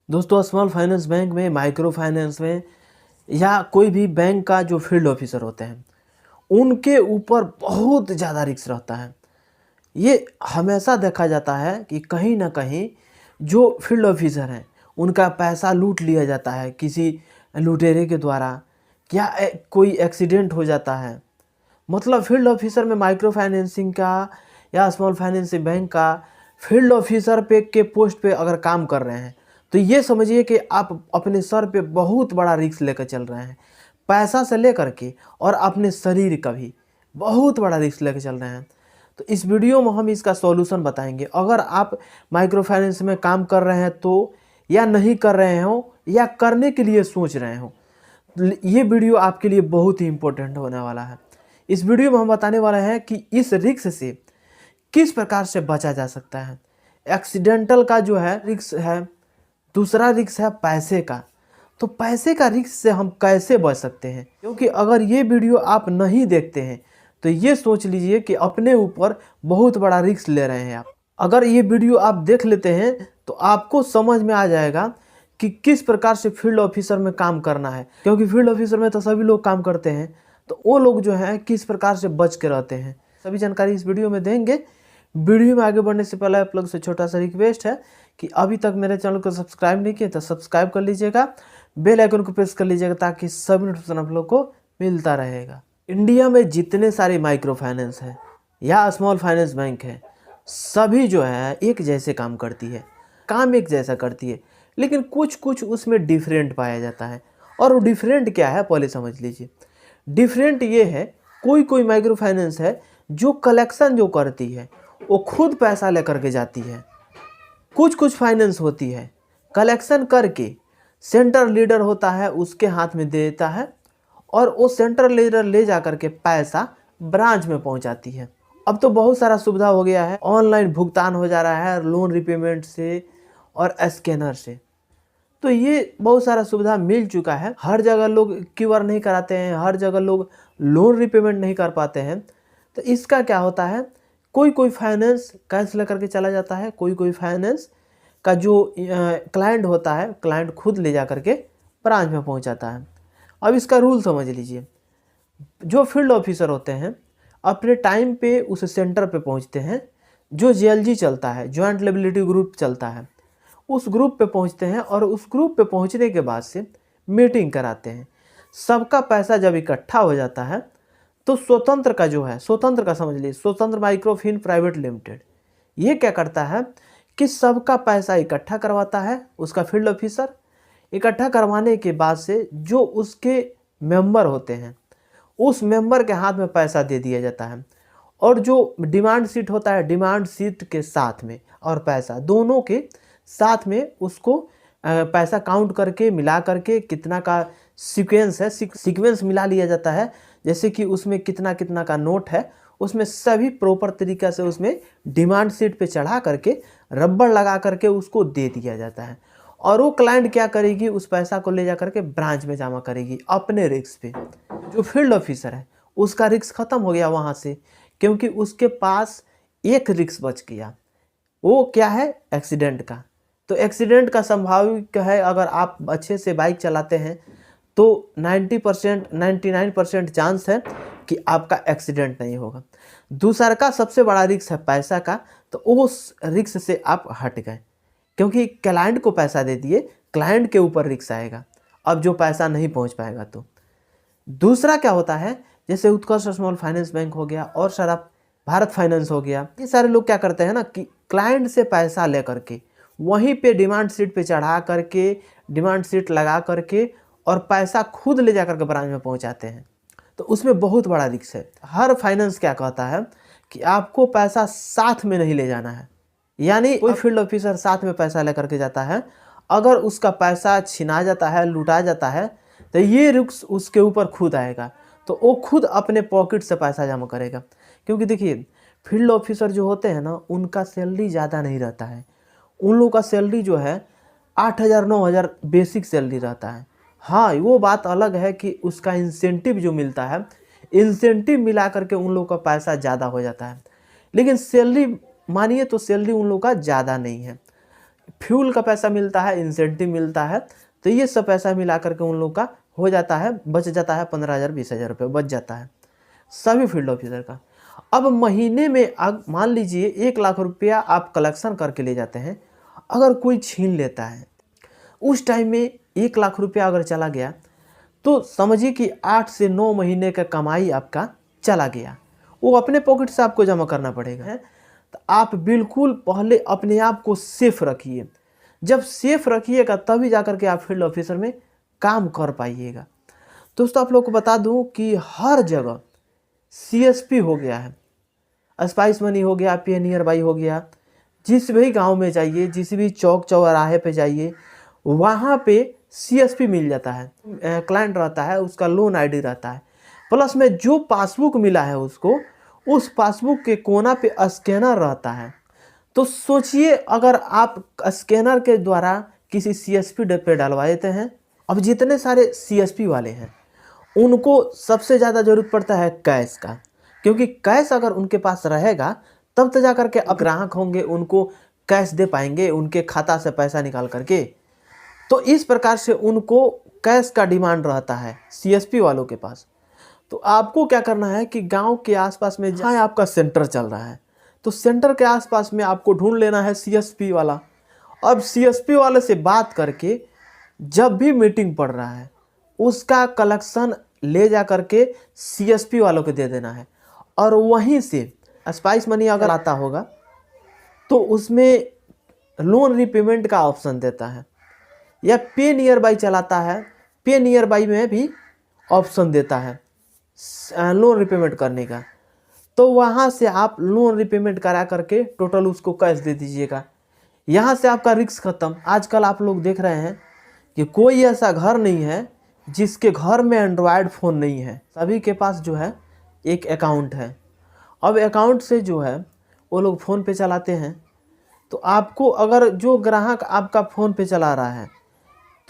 दोस्तों, small finance bank में, micro finance में या कोई भी बैंक का जो फील्ड ऑफिसर होते हैं, उनके ऊपर बहुत ज़्यादा रिस्क रहता है। ये हमेशा देखा जाता है कि कहीं न कहीं जो फील्ड ऑफिसर हैं, उनका पैसा लूट लिया जाता है किसी लुटेरे के द्वारा, या कोई एक्सीडेंट हो जाता है। मतलब फील्ड ऑफिसर में माइक्रो फाइनेंसिंग का या स्मॉल फाइनेंसिंग बैंक का फील्ड ऑफिसर पे के पोस्ट पे अगर काम कर रहे हैं, तो ये समझिए कि आप अपने सर पे बहुत बड़ा रिस्क लेकर चल रहे हैं। पैसा से लेकर के और अपने शरीर का भी बहुत बड़ा रिस्क लेकर चल रहे हैं। तो इस वीडियो में हम इसका सॉल्यूशन बताएंगे। अगर आप माइक्रो फाइनेंस में काम कर रहे हैं तो, या नहीं कर रहे हो, या करने के लिए सोच रहे हो, ये वीडियो आपके लिए बहुत ही इम्पोर्टेंट होने वाला है। इस वीडियो में हम बताने वाले हैं कि इस रिस्क से किस प्रकार से बचा जा सकता है। एक्सीडेंटल का जो है रिस्क है, दूसरा रिस्क है पैसे का। तो पैसे का रिस्क से हम कैसे बच सकते हैं, क्योंकि अगर ये वीडियो आप नहीं देखते हैं तो ये सोच लीजिए कि अपने ऊपर बहुत बड़ा रिस्क ले रहे हैं आप। अगर ये वीडियो आप देख लेते हैं तो आपको समझ में आ जाएगा कि किस प्रकार से फील्ड ऑफिसर में काम करना है, क्योंकि फील्ड ऑफिसर में तो सभी लोग काम करते हैं, तो वो लोग जो हैं किस प्रकार से बच के रहते हैं, सभी जानकारी इस वीडियो में देंगे। वीडियो में आगे बढ़ने से पहले आप लोग से छोटा सा रिक्वेस्ट है कि अभी तक मेरे चैनल को सब्सक्राइब नहीं किया तो सब्सक्राइब कर लीजिएगा, बेल आइकन को प्रेस कर लीजिएगा ताकि सभी नोटिफिकेशन आप लोग को मिलता रहेगा। इंडिया में जितने सारे माइक्रो फाइनेंस है या स्मॉल फाइनेंस बैंक है, सभी जो है एक जैसे काम करती है, काम एक जैसा करती है, लेकिन कुछ कुछ उसमें डिफरेंट पाया जाता है। और वो डिफरेंट क्या है पहले समझ लीजिए। डिफरेंट ये है, कोई कोई माइक्रो फाइनेंस है जो कलेक्शन जो करती है वो खुद पैसा लेकर के जाती है। कुछ कुछ फाइनेंस होती है कलेक्शन करके सेंटर लीडर होता है उसके हाथ में दे देता है, और वो सेंटर लीडर ले जा कर के पैसा ब्रांच में पहुंचाती है। अब तो बहुत सारा सुविधा हो गया है, ऑनलाइन भुगतान हो जा रहा है लोन रिपेमेंट से और स्कैनर से। तो ये बहुत सारा सुविधा मिल चुका है। हर जगह लोग क्यूआर नहीं कराते हैं, हर जगह लोग लोन रिपेमेंट नहीं कर पाते हैं। तो इसका क्या होता है, कोई कोई फाइनेंस कैश लेकर के चला जाता है, कोई कोई फाइनेंस का जो क्लाइंट होता है, क्लाइंट खुद ले जा करके ब्रांच में पहुंचाता है। अब इसका रूल समझ लीजिए। जो फील्ड ऑफिसर होते हैं अपने टाइम पे उस सेंटर पे पहुंचते हैं। जो जेएलजी चलता है, जॉइंट लायबिलिटी ग्रुप चलता है, उस ग्रुप पे पहुंचते हैं और उस ग्रुप पे पहुंचने के बाद से मीटिंग कराते हैं। सबका पैसा जब इकट्ठा हो जाता है तो स्वतंत्र का जो है, स्वतंत्र का समझ लीजिए, स्वतंत्र माइक्रोफिन प्राइवेट लिमिटेड, ये क्या करता है कि सबका पैसा इकट्ठा करवाता है। उसका फील्ड ऑफिसर इकट्ठा करवाने के बाद से जो उसके मेंबर होते हैं, उस मेंबर के हाथ में पैसा दे दिया जाता है। और जो डिमांड शीट होता है, डिमांड शीट के साथ में और पैसा दोनों के साथ में उसको पैसा काउंट करके मिला करके कितना का सीक्वेंस है, सीक्वेंस मिला लिया जाता है। जैसे कि उसमें कितना कितना का नोट है, उसमें सभी प्रॉपर तरीक़ा से उसमें डिमांड शीट पे चढ़ा करके रबड़ लगा करके उसको दे दिया जाता है। और वो क्लाइंट क्या करेगी, उस पैसा को ले जा करके ब्रांच में जमा करेगी अपने रिस्क पे। जो फील्ड ऑफिसर है उसका रिस्क ख़त्म हो गया वहाँ से, क्योंकि उसके पास एक रिस्क बच गया। वो क्या है, एक्सीडेंट का। तो एक्सीडेंट का संभावित है, अगर आप अच्छे से बाइक चलाते हैं तो 90% 99% चांस है कि आपका एक्सीडेंट नहीं होगा। दूसरा का सबसे बड़ा रिस्क है पैसा का, तो उस रिस्क से आप हट गए, क्योंकि क्लाइंट को पैसा दे दिए, क्लाइंट के ऊपर रिस्क आएगा अब जो पैसा नहीं पहुंच पाएगा। तो दूसरा क्या होता है, जैसे उत्कर्ष स्मॉल फाइनेंस बैंक हो गया और सारा भारत फाइनेंस हो गया, ये सारे लोग क्या करते हैं ना कि क्लाइंट से पैसा ले करके वहीं पे डिमांड शीट पे चढ़ा करके, डिमांड शीट लगा करके और पैसा खुद ले जाकर के ब्रांच में पहुंचाते हैं। तो उसमें बहुत बड़ा रिस्क है। हर फाइनेंस क्या कहता है कि आपको पैसा साथ में नहीं ले जाना है, यानी कोई फील्ड ऑफिसर साथ में पैसा लेकर के जाता है, अगर उसका पैसा छिना जाता है, लुटा जाता है, तो ये रिस्क उसके ऊपर खुद आएगा। तो वो खुद अपने पॉकेट से पैसा जमा करेगा। क्योंकि देखिए, फील्ड ऑफिसर जो होते हैं ना, उनका सैलरी ज़्यादा नहीं रहता है। उन लोगों का सैलरी जो है 8,000 9,000 बेसिक सैलरी रहता है। हाँ, वो बात अलग है कि उसका इंसेंटिव जो मिलता है, इंसेंटिव मिला करके उन लोगों का पैसा ज़्यादा हो जाता है। लेकिन सैलरी मानिए तो सैलरी उन लोगों का ज़्यादा नहीं है। फ्यूल का पैसा मिलता है, इंसेंटिव मिलता है, तो ये सब पैसा मिला करके उन लोग का हो जाता है, बच जाता है 15,000 20,000 रुपये बच जाता है सभी फील्ड ऑफिसर का। अब महीने में मान लीजिए 1 लाख रुपया आप कलेक्शन करके ले जाते हैं, अगर कोई छीन लेता है उस टाइम में 1 लाख रुपया अगर चला गया तो समझिए कि 8 से 9 महीने का कमाई आपका चला गया, वो अपने पॉकेट से आपको जमा करना पड़ेगा। तो आप बिल्कुल पहले अपने आप को सेफ रखिए, जब सेफ रखिएगा तभी जाकर के आप फील्ड ऑफिसर में काम कर पाइएगा। दोस्तों आप लोग को बता दूं कि हर जगह CSP हो गया है, स्पाइस मनी हो गया, पे नियर बाई हो गया, जिस भी गांव में जाइए, जिस भी चौक चौराहे पे जाइए, वहाँ पे CSP मिल जाता है, क्लाइंट रहता है, उसका लोन ID रहता है, प्लस में जो पासबुक मिला है उसको, उस पासबुक के कोना पे स्कैनर रहता है। तो सोचिए अगर आप स्कैनर के द्वारा किसी CSP पे डलवा देते हैं। अब जितने सारे CSP वाले हैं उनको सबसे ज़्यादा ज़रूरत पड़ता है कैश का, क्योंकि कैश अगर उनके पास रहेगा तब तो जाकर के ग्राहक होंगे उनको कैश दे पाएंगे, उनके खाता से पैसा निकाल करके। तो इस प्रकार से उनको कैश का डिमांड रहता है CSP वालों के पास। तो आपको क्या करना है कि गांव के आसपास में जहाँ आपका सेंटर चल रहा है, तो सेंटर के आसपास में आपको ढूंढ लेना है CSP वाला। अब CSP वाले से बात करके जब भी मीटिंग पड़ रहा है उसका कलेक्शन ले जा करके CSP वालों को दे देना है, और वहीं से स्पाइस मनी अगर आता होगा तो उसमें लोन रिपेमेंट का ऑप्शन देता है, या पे नियर बाई चलाता है, पे नियर बाई में भी ऑप्शन देता है लोन रिपेमेंट करने का। तो वहाँ से आप लोन रिपेमेंट करा करके टोटल उसको कैश दे दीजिएगा। यहाँ से आपका रिस्क खत्म। आजकल आप लोग देख रहे हैं कि कोई ऐसा घर नहीं है जिसके घर में एंड्रॉयड फ़ोन नहीं है, सभी के पास जो है एक अकाउंट है। अब अकाउंट से जो है वो लोग फ़ोन पे चलाते हैं। तो आपको अगर जो ग्राहक आपका फ़ोन पे चला रहा है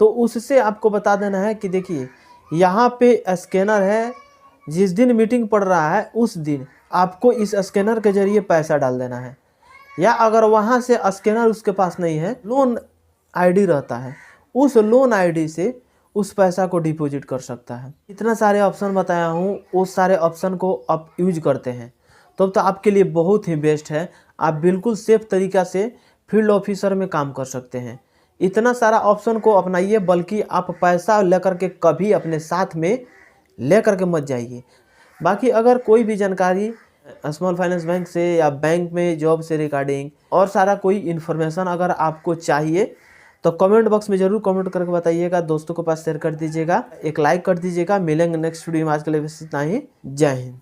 तो उससे आपको बता देना है कि देखिए यहाँ पे स्कैनर है, जिस दिन मीटिंग पड़ रहा है उस दिन आपको इस स्कैनर के ज़रिए पैसा डाल देना है। या अगर वहाँ से स्कैनर उसके पास नहीं है, लोन ID रहता है, उस लोन ID से उस पैसा को डिपॉजिट कर सकता है। इतना सारे ऑप्शन बताया हूँ, उस सारे ऑप्शन को आप यूज करते हैं तो आपके लिए बहुत ही बेस्ट है। आप बिल्कुल सेफ तरीक़ा से फील्ड ऑफिसर में काम कर सकते हैं। इतना सारा ऑप्शन को अपनाइए, बल्कि आप पैसा लेकर के कभी अपने साथ में लेकर के मत जाइए। बाकी अगर कोई भी जानकारी स्मॉल फाइनेंस बैंक से या बैंक में जॉब से रिगार्डिंग और सारा कोई इन्फॉर्मेशन अगर आपको चाहिए तो कमेंट बॉक्स में ज़रूर कमेंट करके बताइएगा, दोस्तों के पास शेयर कर दीजिएगा, एक लाइक कर दीजिएगा। मिलेंगे नेक्स्ट वीडियो में, आज के लिए बस इतना ही। जय हिंद।